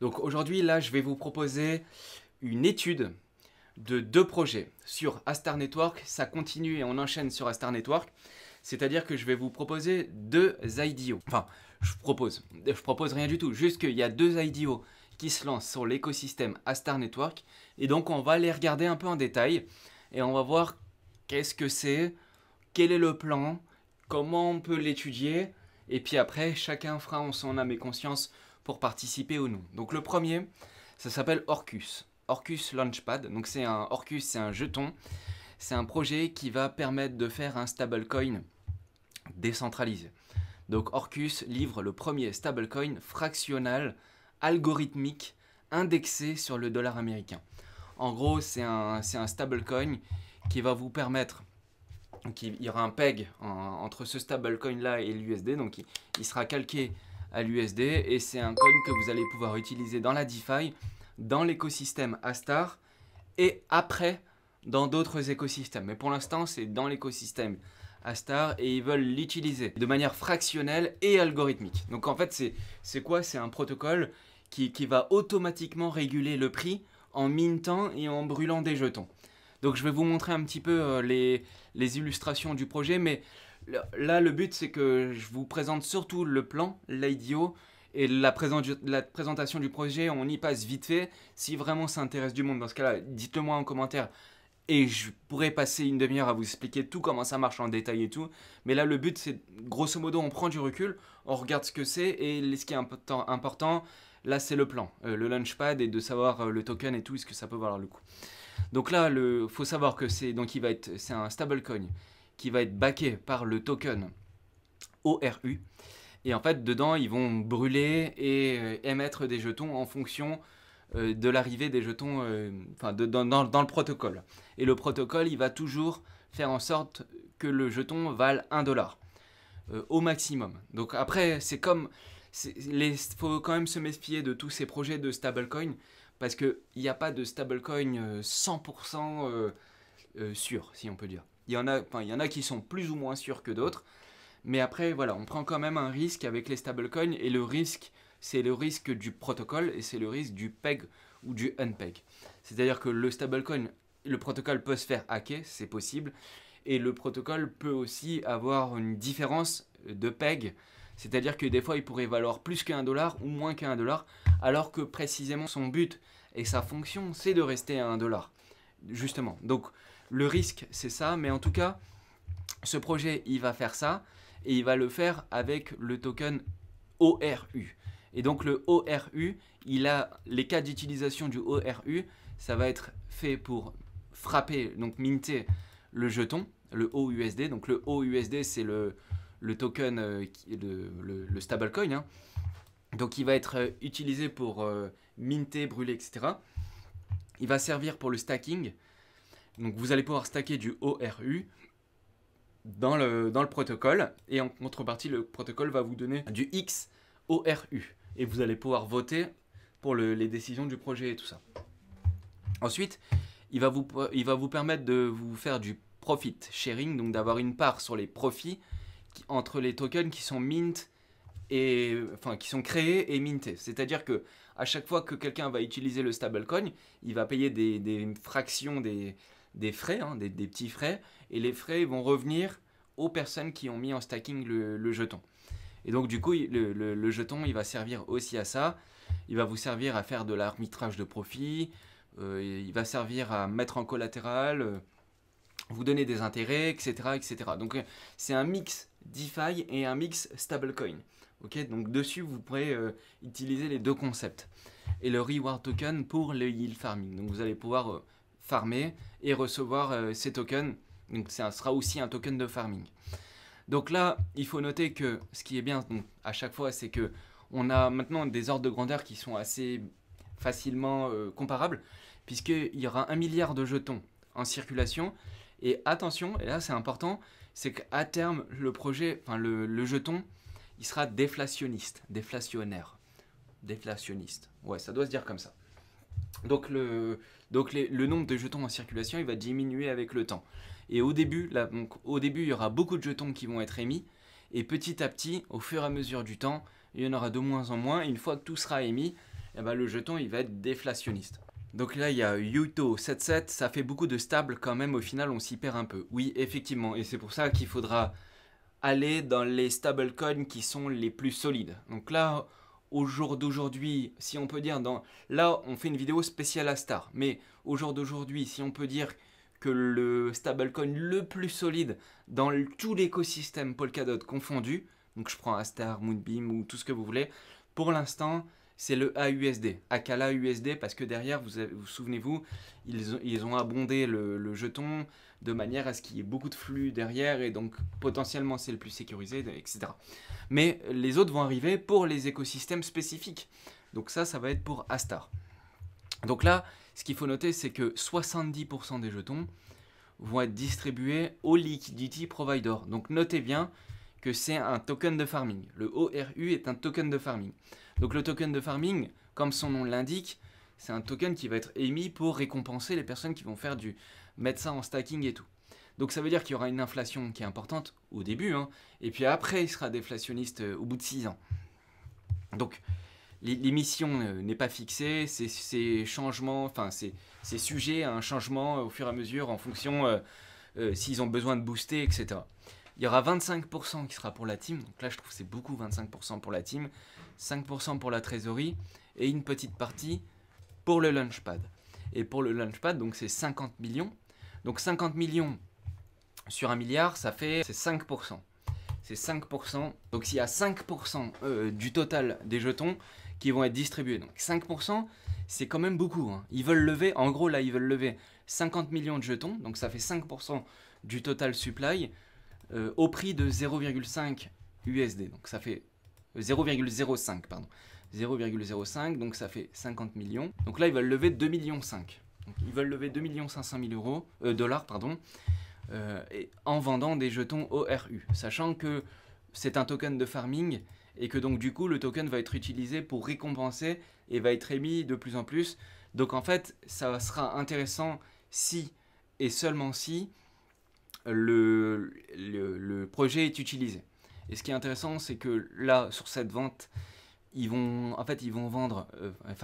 Donc aujourd'hui, là, je vais vous proposer une étude de deux projets sur Astar Network. Ça continue et on enchaîne sur Astar Network. C'est-à-dire que je vais vous proposer deux IDO. Enfin, je propose rien du tout. Juste qu'il y a deux IDO qui se lancent sur l'écosystème Astar Network. Et donc, on va les regarder un peu en détail. Et on va voir qu'est-ce que c'est, quel est le plan, comment on peut l'étudier. Et puis après, chacun fera en son âme et conscience pour participer ou non. Donc le premier, ça s'appelle Orcus. Orcus Launchpad. Donc Orcus, c'est un jeton. C'est un projet qui va permettre de faire un stablecoin décentralisé. Donc Orcus livre le premier stablecoin fractional algorithmique indexé sur le dollar américain. En gros, c'est un stablecoin qui va vous permettre, il y aura un peg entre ce stablecoin là et l'USD, donc il sera calqué à l'USD et c'est un coin que vous allez pouvoir utiliser dans la DeFi, dans l'écosystème Astar et après dans d'autres écosystèmes. Mais pour l'instant, c'est dans l'écosystème Astar et ils veulent l'utiliser de manière fractionnelle et algorithmique. Donc en fait, c'est quoi? C'est un protocole qui va automatiquement réguler le prix en mintant et en brûlant des jetons. Donc je vais vous montrer un petit peu les illustrations du projet, mais là le but c'est que je vous présente surtout le plan, l'IDO, et la présentation du projet, on y passe vite fait. Si vraiment ça intéresse du monde, dans ce cas-là, dites-le moi en commentaire. Et je pourrais passer une demi-heure à vous expliquer tout, comment ça marche en détail et tout. Mais là, le but, c'est grosso modo, on prend du recul, on regarde ce que c'est. Et ce qui est important, là, c'est le plan, le launchpad et de savoir le token et tout, est-ce que ça peut valoir le coup. Donc là, il faut savoir que c'est un stablecoin qui va être backé par le token ORU. Et en fait, dedans, ils vont brûler et émettre des jetons en fonction de l'arrivée des jetons dans le protocole. Et le protocole, il va toujours faire en sorte que le jeton vale 1 dollar au maximum. Donc après, faut quand même se méfier de tous ces projets de stablecoin parce qu'il n'y a pas de stablecoin 100% sûr, si on peut dire. Il y en a qui sont plus ou moins sûrs que d'autres. Mais après, voilà, on prend quand même un risque avec les stablecoins et le risque, c'est le risque du protocole et c'est le risque du peg ou du unpeg. C'est-à-dire que le stablecoin, le protocole peut se faire hacker, c'est possible, et le protocole peut aussi avoir une différence de peg, c'est-à-dire que des fois il pourrait valoir plus qu'un dollar ou moins qu'un dollar, alors que précisément son but et sa fonction, c'est de rester à 1 dollar, justement. Donc le risque, c'est ça, mais en tout cas, ce projet, il va faire ça, et il va le faire avec le token ORU. Et donc le ORU, il a les cas d'utilisation du ORU, ça va être fait pour frapper, donc minter le jeton, le OUSD. Donc le OUSD, c'est le token, le stablecoin. Hein. Donc il va être utilisé pour minter, brûler, etc. Il va servir pour le stacking. Donc vous allez pouvoir stacker du ORU dans le protocole et en contrepartie le protocole va vous donner du XORU et vous allez pouvoir voter pour les décisions du projet et tout ça. Ensuite, il va vous permettre de vous faire du profit sharing, donc d'avoir une part sur les profits entre les tokens qui sont mint et qui sont créés et mintés. C'est-à-dire que à chaque fois que quelqu'un va utiliser le stablecoin, il va payer des fractions des frais, hein, des petits frais, et les frais vont revenir aux personnes qui ont mis en stacking le jeton. Et donc du coup, le jeton, il va servir aussi à ça. Il va vous servir à faire de l'arbitrage de profit, il va servir à mettre en collatéral, vous donner des intérêts, etc. etc. Donc c'est un mix DeFi et un mix stablecoin. Okay, donc dessus, vous pourrez utiliser les deux concepts. Et le reward token pour le yield farming. Donc vous allez pouvoir farmer et recevoir ces tokens. Donc ça sera aussi un token de farming. Donc là, il faut noter que ce qui est bien donc, à chaque fois, c'est que on a maintenant des ordres de grandeur qui sont assez facilement comparables, puisqu'il y aura 1 milliard de jetons en circulation. Et attention, et là c'est important, c'est qu'à terme, le projet, le jeton, il sera déflationniste, déflationniste. Ouais, ça doit se dire comme ça. Donc le nombre de jetons en circulation, il va diminuer avec le temps. Et au début, il y aura beaucoup de jetons qui vont être émis. Et petit à petit, au fur et à mesure du temps, il y en aura de moins en moins. Et une fois que tout sera émis, et ben, le jeton il va être déflationniste. Donc là il y a Yuto77, ça fait beaucoup de stable quand même, au final on s'y perd un peu. Oui effectivement, et c'est pour ça qu'il faudra aller dans les stablecoins qui sont les plus solides. Donc là, au jour d'aujourd'hui, si on peut dire, là on fait une vidéo spéciale Astar, mais au jour d'aujourd'hui, si on peut dire que le stablecoin le plus solide dans tout l'écosystème Polkadot confondu, donc je prends Astar, Moonbeam ou tout ce que vous voulez, pour l'instant c'est le AUSD, Akala USD, parce que derrière, vous souvenez-vous, ils ont abondé le jeton de manière à ce qu'il y ait beaucoup de flux derrière, et donc potentiellement c'est le plus sécurisé, etc. Mais les autres vont arriver pour les écosystèmes spécifiques. Donc ça va être pour Astar. Donc là, ce qu'il faut noter, c'est que 70% des jetons vont être distribués au liquidity provider. Donc notez bien que c'est un token de farming. Le ORU est un token de farming. Donc le token de farming, comme son nom l'indique, c'est un token qui va être émis pour récompenser les personnes qui vont mettre ça en stacking et tout. Donc ça veut dire qu'il y aura une inflation qui est importante au début, hein, et puis après il sera déflationniste au bout de 6 ans. Donc l'émission n'est pas fixée, c'est changements, enfin c'est sujet à un changement au fur et à mesure en fonction s'ils ont besoin de booster, etc. Il y aura 25% qui sera pour la team, donc là je trouve que c'est beaucoup, 25% pour la team, 5% pour la trésorerie et une petite partie pour le launchpad. Et pour le launchpad, donc c'est 50 millions. Donc 50 millions sur 1 milliard, c'est 5%. C'est 5%. Donc s'il y a 5% du total des jetons qui vont être distribués. Donc 5%, c'est quand même beaucoup, hein. Ils veulent lever, en gros là, ils veulent lever 50 millions de jetons. Donc ça fait 5% du total supply au prix de 0,5 USD. Donc ça fait 0,05, pardon. 0,05, donc ça fait 50 millions. Donc là, ils veulent lever 2,5 millions. Donc, ils veulent lever 2,5 millions dollars, pardon, et en vendant des jetons ORU, sachant que c'est un token de farming et que donc du coup le token va être utilisé pour récompenser et va être émis de plus en plus. Donc en fait, ça sera intéressant si et seulement si le projet est utilisé. Et ce qui est intéressant, c'est que là, sur cette vente, ils vont vendre,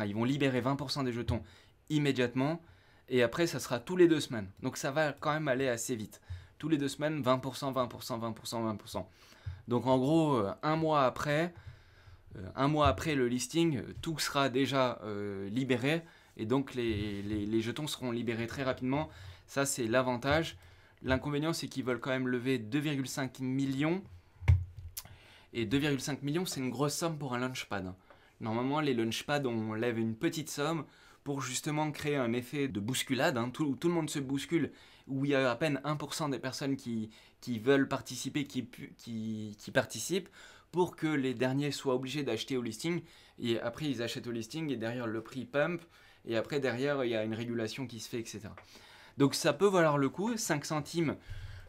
ils vont libérer 20% des jetons immédiatement, et après ça sera tous les 2 semaines. Donc ça va quand même aller assez vite. Tous les 2 semaines, 20%, 20%, 20%, 20%. Donc en gros, un mois après le listing, tout sera déjà libéré, et donc les jetons seront libérés très rapidement. Ça c'est l'avantage. L'inconvénient, c'est qu'ils veulent quand même lever 2,5 millions. Et 2,5 millions, c'est une grosse somme pour un launchpad. Normalement, les launchpads, on lève une petite somme pour justement créer un effet de bousculade. Hein. Tout le monde se bouscule, où il y a à peine 1% des personnes qui veulent participer, qui participent, pour que les derniers soient obligés d'acheter au listing. Et après, ils achètent au listing, et derrière, le prix pump. Et après, derrière, il y a une régulation qui se fait, etc. Donc ça peut valoir le coup. 5 centimes,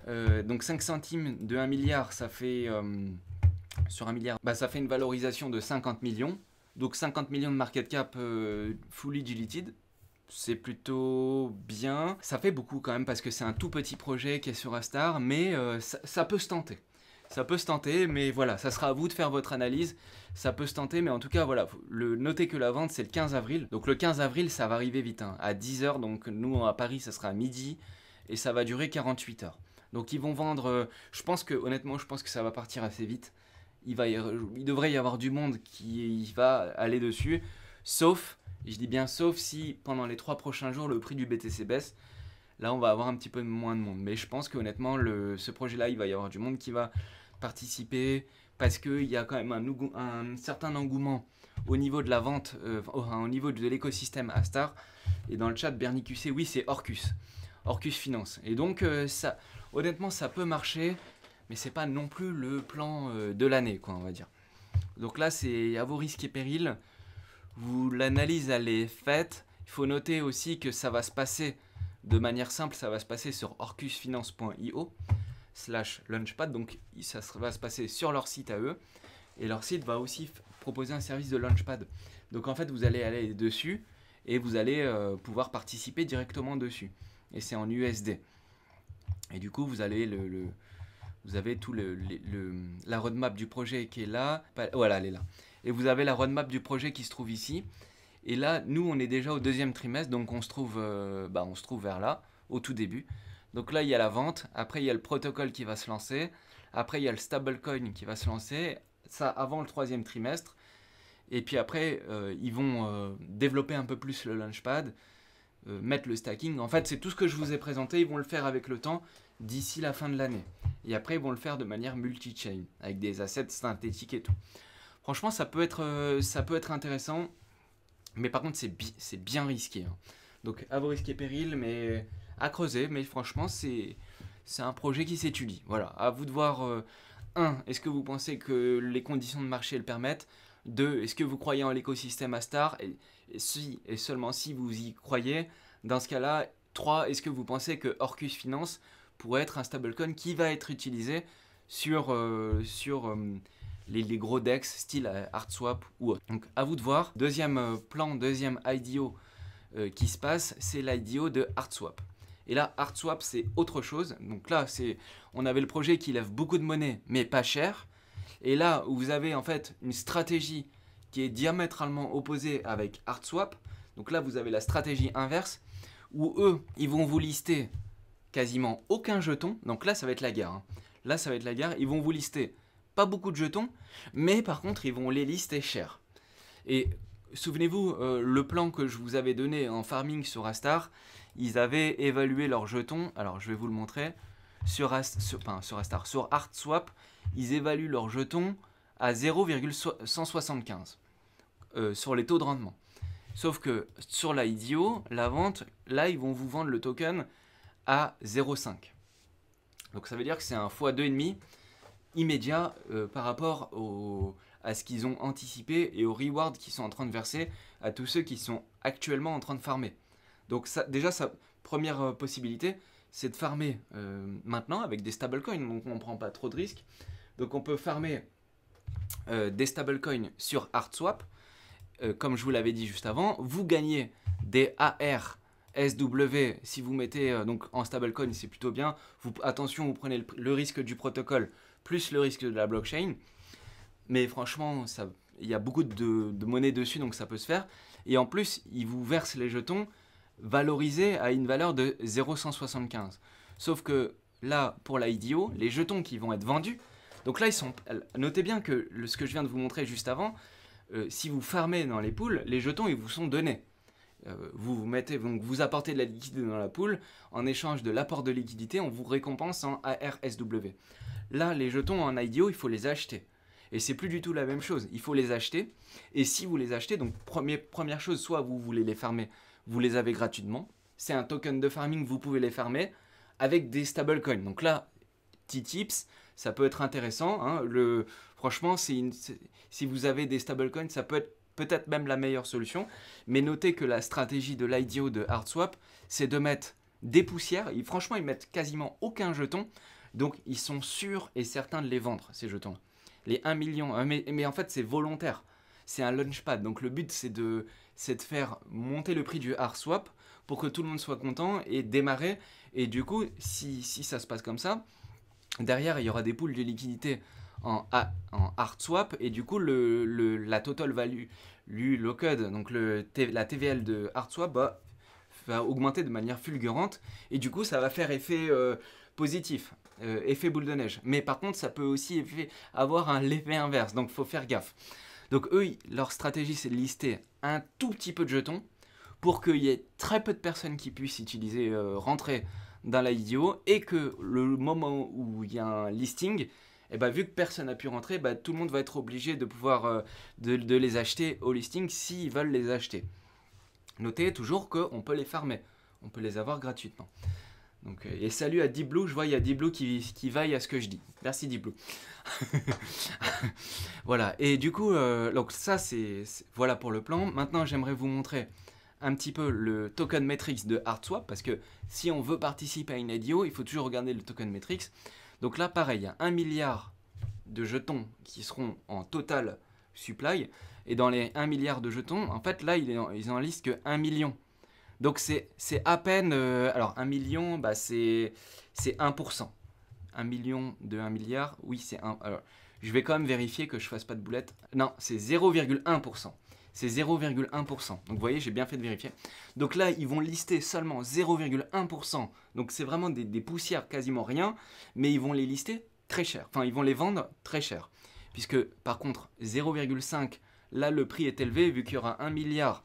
donc 5 centimes de 1 milliard, ça fait... sur 1 milliard, ça fait une valorisation de 50 millions. Donc 50 millions de market cap fully diluted. C'est plutôt bien. Ça fait beaucoup quand même parce que c'est un tout petit projet qui est sur Astar, mais ça peut se tenter. Ça peut se tenter, mais voilà, ça sera à vous de faire votre analyse. Ça peut se tenter, mais en tout cas, voilà, notez que la vente, c'est le 15 avril. Donc le 15 avril, ça va arriver vite, hein, à 10h. Donc nous, à Paris, ça sera à midi, et ça va durer 48 heures. Donc ils vont vendre, honnêtement, je pense que ça va partir assez vite. Il devrait y avoir du monde qui va aller dessus, sauf, je dis bien sauf, si pendant les 3 prochains jours, le prix du BTC baisse. Là, on va avoir un petit peu moins de monde. Mais je pense qu'honnêtement, ce projet-là, il va y avoir du monde qui va participer, parce qu'il y a quand même un certain engouement au niveau de la vente, au niveau de l'écosystème Astar. Et dans le chat, Bernie QC, oui, c'est Orcus Finance. Et donc, honnêtement, ça peut marcher, mais c'est pas non plus le plan de l'année, quoi, on va dire. Donc là, c'est à vos risques et périls. L'analyse, elle est faite. Il faut noter aussi que ça va se passer de manière simple, ça va se passer sur orcusfinance.io/launchpad. Donc ça va se passer sur leur site à eux. Et leur site va aussi proposer un service de launchpad. Donc en fait, vous allez aller dessus et vous allez pouvoir participer directement dessus. Et c'est en USD. Et du coup, vous avez tout la roadmap du projet qui est là. Voilà, elle est là. Et vous avez la roadmap du projet qui se trouve ici. Et là, nous, on est déjà au deuxième trimestre, donc on se trouve vers là, au tout début. Donc là, il y a la vente, après il y a le protocole qui va se lancer, après il y a le stablecoin qui va se lancer, ça avant le troisième trimestre. Et puis après, ils vont développer un peu plus le Launchpad, mettre le stacking. En fait, c'est tout ce que je vous ai présenté. Ils vont le faire avec le temps d'ici la fin de l'année. Et après, ils vont le faire de manière multi-chain, avec des assets synthétiques et tout. Franchement, ça peut être intéressant. Mais par contre, c'est bien risqué, hein. Donc, à vos risques et périls, mais à creuser. Mais franchement, c'est un projet qui s'étudie. Voilà, à vous de voir. Est-ce que vous pensez que les conditions de marché le permettent? 2, est-ce que vous croyez en l'écosystème Astar? Et si, et seulement si vous y croyez, dans ce cas-là. 3, est-ce que vous pensez que Orcus Finance pourrait être un stablecoin qui va être utilisé sur les gros DEX style ArtSwap ou autre? Donc à vous de voir. Deuxième plan, deuxième IDO qui se passe, c'est l'IDO de ArtSwap. Et là, ArtSwap, c'est autre chose. Donc là, on avait le projet qui lève beaucoup de monnaie, mais pas cher. Et là, où vous avez en fait une stratégie qui est diamétralement opposée avec ArtSwap. Donc là, vous avez la stratégie inverse, où eux, ils vont vous lister quasiment aucun jeton. Donc là, ça va être la guerre, hein. Là, ça va être la guerre. Ils vont vous lister pas beaucoup de jetons, mais par contre, ils vont les lister cher. Et souvenez-vous, le plan que je vous avais donné en farming sur Astar, ils avaient évalué leurs jetons. Alors, je vais vous le montrer. Sur ArtSwap, ils évaluent leurs jetons à 0,175 sur les taux de rendement. Sauf que sur la IDO, la vente, là, ils vont vous vendre le token à 0,5. Donc ça veut dire que c'est un x2,5 immédiat par rapport à ce qu'ils ont anticipé et aux rewards qu'ils sont en train de verser à tous ceux qui sont actuellement en train de farmer. Donc ça, déjà, première possibilité, c'est de farmer maintenant avec des stablecoins, donc on ne prend pas trop de risques. Donc on peut farmer des stablecoins sur ArtSwap, comme je vous l'avais dit juste avant. Vous gagnez des AR, SW, si vous mettez donc en stablecoin, c'est plutôt bien. Attention, vous prenez le risque du protocole plus le risque de la blockchain. Mais franchement, il y a beaucoup de monnaie dessus, donc ça peut se faire. Et en plus, ils vous versent les jetons valorisés à une valeur de 0,175. Sauf que là, pour la IDO, les jetons qui vont être vendus, donc là, notez bien que ce que je viens de vous montrer juste avant, si vous farmez dans les pools, les jetons, ils vous sont donnés. Vous apportez de la liquidité dans la pool, en échange de l'apport de liquidité, on vous récompense en ARSW. Là, les jetons en IDO, il faut les acheter. Et c'est plus du tout la même chose. Il faut les acheter. Et si vous les achetez, donc première chose, soit vous voulez les farmer, vous les avez gratuitement. C'est un token de farming, vous pouvez les farmer avec des stablecoins. Donc là, petit tips, ça peut être intéressant, hein. Franchement, si vous avez des stablecoins, ça peut être peut-être même la meilleure solution. Mais notez que la stratégie de l'IDO de ArtSwap, c'est de mettre des poussières. Franchement, ils mettent quasiment aucun jeton. Donc, ils sont sûrs et certains de les vendre, ces jetons. Les 1 million. Mais en fait, c'est volontaire. C'est un launchpad. Donc, le but, c'est de faire monter le prix du ArtSwap pour que tout le monde soit content et démarrer. Et du coup, si ça se passe comme ça, derrière, il y aura des pools de liquidité en ArtSwap. Et du coup, la total value, le code, donc la TVL de ArtSwap va augmenter de manière fulgurante. Et du coup, ça va faire effet positif. Effet boule de neige. Mais par contre, ça peut aussi avoir l'effet inverse. Donc, il faut faire gaffe. Donc, eux, leur stratégie, c'est de lister un tout petit peu de jetons pour qu'il y ait très peu de personnes qui puissent utiliser, rentrer dans la IDO et que le moment où il y a un listing, vu que personne n'a pu rentrer, tout le monde va être obligé de pouvoir de les acheter au listing s'ils veulent les acheter. Notez toujours qu'on peut les farmer. On peut les avoir gratuitement. Donc, et salut à Deep Blue, je vois il y a Deep Blue qui vaille à ce que je dis. Merci Deep Blue. Voilà, et du coup, donc ça voilà pour le plan. Maintenant, j'aimerais vous montrer un petit peu le token metrics de ArtSwap, parce que si on veut participer à une IDO, il faut toujours regarder le token metrics. Donc là, pareil, il y a 1 milliard de jetons qui seront en total supply, et dans les 1 milliard de jetons, en fait, là, ils en listent que 1 million. Donc c'est à peine... alors 1 million, c'est 1%. 1 million de 1 milliard, oui c'est 1. Alors je vais quand même vérifier que je fasse pas de boulette. Non, c'est 0,1%. C'est 0,1%. Donc vous voyez, j'ai bien fait de vérifier. Donc là, ils vont lister seulement 0,1%. Donc c'est vraiment des poussières, quasiment rien. Mais ils vont les lister très cher. Enfin, ils vont les vendre très cher. Puisque par contre, 0,5, là le prix est élevé vu qu'il y aura 1 milliard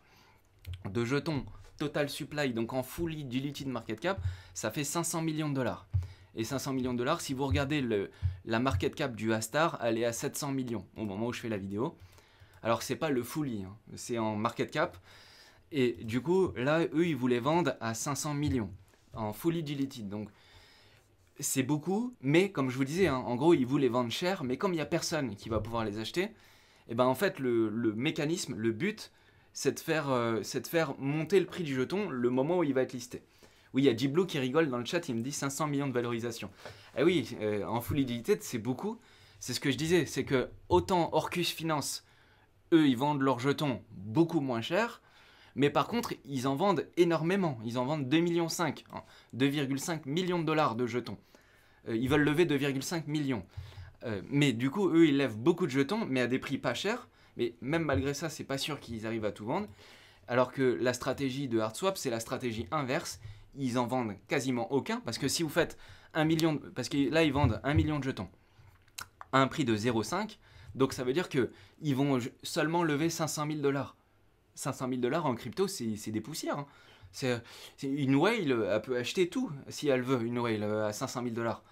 de jetons total supply, donc en fully diluted market cap, ça fait 500 millions de dollars. Et 500 millions de dollars, si vous regardez la market cap du Astar, elle est à 700 millions au moment où je fais la vidéo. Alors c'est pas le fully, hein, c'est en market cap. Et du coup, là, eux, ils voulaient vendre à 500 millions en fully diluted. Donc c'est beaucoup, mais comme je vous disais, hein, en gros, ils voulaient vendre cher, mais comme il n'y a personne qui va pouvoir les acheter, et ben en fait, le mécanisme, le but, c'est de faire monter le prix du jeton le moment où il va être listé. Oui, il y a J-Blue qui rigole dans le chat, il me dit 500 millions de valorisation. Eh oui, en full liquidité, c'est beaucoup. C'est ce que je disais, c'est que autant Orcus Finance, eux, ils vendent leurs jetons beaucoup moins cher, mais par contre, ils en vendent énormément. Ils en vendent 2,5 millions, hein, 2,5 millions de dollars de jetons. Ils veulent lever 2,5 millions. Mais du coup, eux, ils lèvent beaucoup de jetons, mais à des prix pas chers. Mais même malgré ça, c'est pas sûr qu'ils arrivent à tout vendre. Alors que la stratégie de HardSwap, c'est la stratégie inverse. Ils en vendent quasiment aucun. Parce que si vous faites 1 million... Parce que là, ils vendent 1 million de jetons à un prix de 0,5. Donc ça veut dire qu'ils vont seulement lever 500 000 dollars. 500 000 dollars en crypto, c'est des poussières. Hein. Une whale, elle peut acheter tout si elle veut, une whale à 500 000 dollars.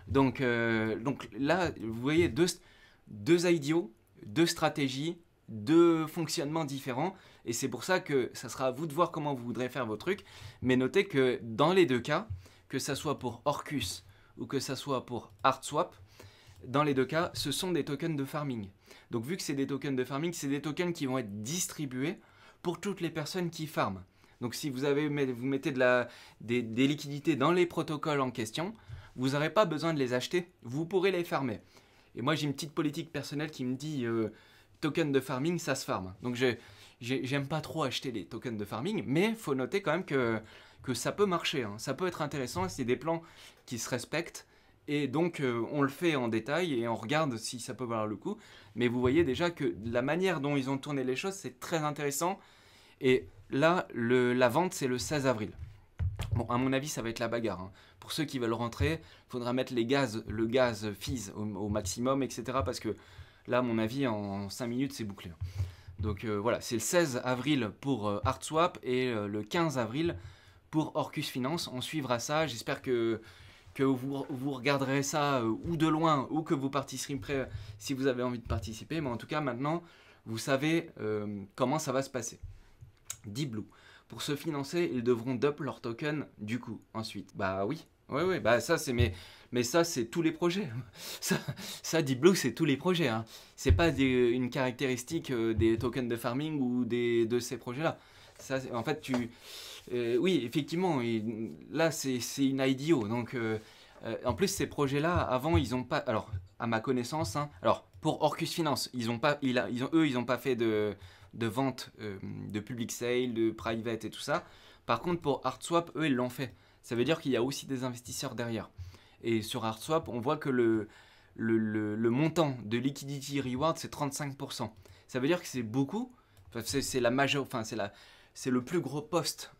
Donc là, vous voyez deux idiots, deux stratégies, deux fonctionnements différents. Et c'est pour ça que ça sera à vous de voir comment vous voudrez faire vos trucs. Mais notez que dans les deux cas, que ça soit pour Orcus ou que ça soit pour HardSwap, dans les deux cas, ce sont des tokens de farming. Donc vu que c'est des tokens de farming, c'est des tokens qui vont être distribués pour toutes les personnes qui farment. Donc si vous mettez des liquidités dans les protocoles en question, vous n'aurez pas besoin de les acheter, vous pourrez les farmer. Et moi j'ai une petite politique personnelle qui me dit token de farming, ça se farme. Donc j'aime pas trop acheter les tokens de farming, mais il faut noter quand même que ça peut marcher, hein. Ça peut être intéressant, c'est des plans qui se respectent. Et donc on le fait en détail et on regarde si ça peut valoir le coup. Mais vous voyez déjà que la manière dont ils ont tourné les choses, c'est très intéressant. Et là, la vente, c'est le 16 avril. Bon, à mon avis, ça va être la bagarre. Hein. Pour ceux qui veulent rentrer, il faudra mettre le gaz fees au maximum, etc. Parce que là, à mon avis, en 5 minutes, c'est bouclé. Donc voilà, c'est le 16 avril pour HardSwap et le 15 avril pour Orcus Finance. On suivra ça. J'espère que vous regarderez ça ou de loin ou que vous participerez si vous avez envie de participer. Mais en tout cas, maintenant, vous savez comment ça va se passer. J-Blue. Pour se financer, ils devront dump leur token du coup ensuite. Bah oui, ouais, bah ça c'est mais ça c'est tous les projets. ça J-Blue c'est tous les projets. Hein. C'est pas une caractéristique des tokens de farming ou de ces projets-là. Ça, en fait, oui, effectivement, là c'est une IDO. Donc en plus ces projets-là, avant ils ont pas. Alors à ma connaissance, hein, alors pour Orcus Finance, ils ont pas fait de vente de public sale, de private et tout ça. Par contre, pour HardSwap, eux, ils l'ont fait. Ça veut dire qu'il y a aussi des investisseurs derrière. Et sur HardSwap, on voit que le montant de liquidity reward, c'est 35%. Ça veut dire que c'est beaucoup. Enfin, c'est la majeure, enfin, c'est le plus gros poste,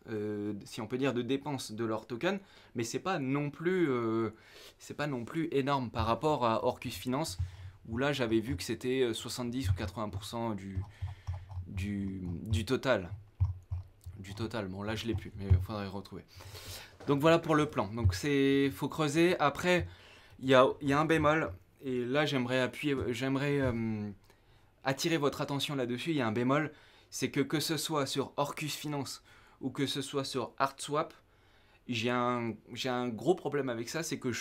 si on peut dire, de dépenses de leur token. Mais c'est pas non plus énorme par rapport à Orcus Finance, où là, j'avais vu que c'était 70 ou 80% du total. Bon là je l'ai plus, mais il faudrait retrouver. Donc voilà pour le plan. Donc faut creuser. Après, il y a un bémol. Et là j'aimerais attirer votre attention là-dessus. Il y a un bémol. C'est que ce soit sur Orcus Finance ou que ce soit sur HardSwap, j'ai un gros problème avec ça. C'est que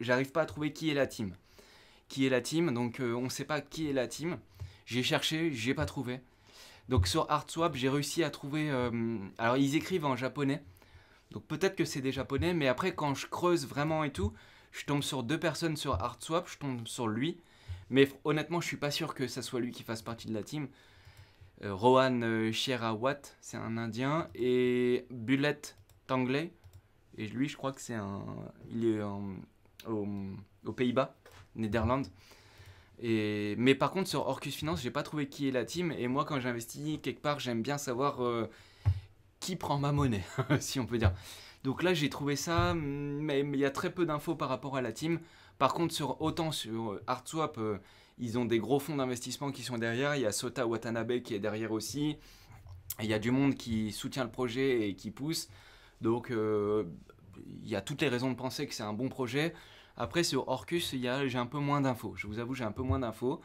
j'arrive pas à trouver qui est la team. Donc on ne sait pas qui est la team. J'ai cherché, j'ai pas trouvé. Donc sur HardSwap, j'ai réussi à trouver... alors ils écrivent en japonais, donc peut-être que c'est des japonais, mais après quand je creuse vraiment et tout, je tombe sur 2 personnes sur HardSwap, je tombe sur lui, mais honnêtement je suis pas sûr que ça soit lui qui fasse partie de la team. Rohan Sherawat, c'est un indien, et Bullet Tangley, et lui je crois que il est aux Pays-Bas, Netherlands. Mais par contre, sur Orcus Finance, j'ai pas trouvé qui est la team. Et moi, quand j'investis quelque part, j'aime bien savoir qui prend ma monnaie, si on peut dire. Donc là, j'ai trouvé ça, mais il y a très peu d'infos par rapport à la team. Par contre, autant sur ArtSwap, ils ont des gros fonds d'investissement qui sont derrière. Il y a Sota Watanabe qui est derrière aussi. Il y a du monde qui soutient le projet et qui pousse. Donc, il y a toutes les raisons de penser que c'est un bon projet. Après, sur Orcus, j'ai un peu moins d'infos. Je vous avoue, j'ai un peu moins d'infos.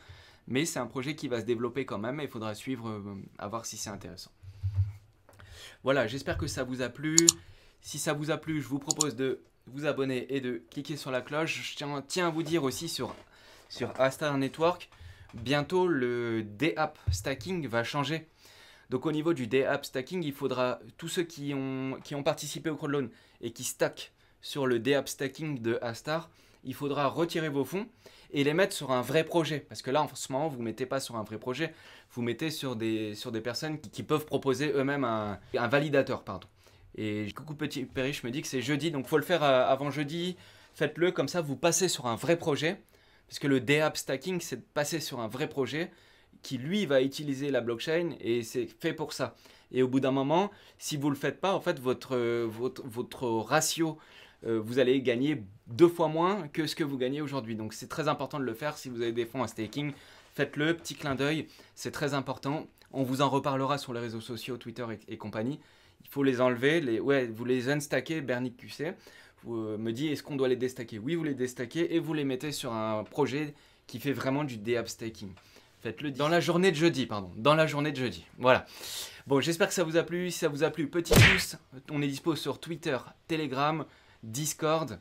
Mais c'est un projet qui va se développer quand même et il faudra suivre, à voir si c'est intéressant. Voilà, j'espère que ça vous a plu. Si ça vous a plu, je vous propose de vous abonner et de cliquer sur la cloche. Je tiens à vous dire aussi sur Astar Network, bientôt le DApp stacking va changer. Donc au niveau du DApp stacking, il faudra, tous ceux qui ont participé au crowdloan et qui stackent sur le DApp stacking de Astar, il faudra retirer vos fonds et les mettre sur un vrai projet. Parce que là, en ce moment, vous ne mettez pas sur un vrai projet, vous mettez sur des personnes qui peuvent proposer eux-mêmes un validateur. Pardon. Et coucou petit Périche me dit que c'est jeudi, donc il faut le faire avant jeudi. Faites-le, comme ça vous passez sur un vrai projet. Parce que le DApp stacking, c'est de passer sur un vrai projet qui lui va utiliser la blockchain et c'est fait pour ça. Et au bout d'un moment, si vous ne le faites pas, en fait, votre ratio, vous allez gagner 2 fois moins que ce que vous gagnez aujourd'hui. Donc c'est très important de le faire si vous avez des fonds à staking. Faites-le, petit clin d'œil, c'est très important. On vous en reparlera sur les réseaux sociaux, Twitter et compagnie. Il faut les enlever, vous les unstackez, Bernic QC. Me dit est-ce qu'on doit les déstacker? Oui, vous les déstackez et vous les mettez sur un projet qui fait vraiment du DApp staking. Faites-le dans la journée de jeudi, Voilà. Bon, j'espère que ça vous a plu. Si ça vous a plu, petit pouce. On est dispo sur Twitter, Telegram, Discord.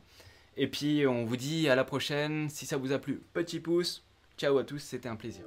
Et puis, on vous dit à la prochaine. Si ça vous a plu, petit pouce. Ciao à tous, c'était un plaisir.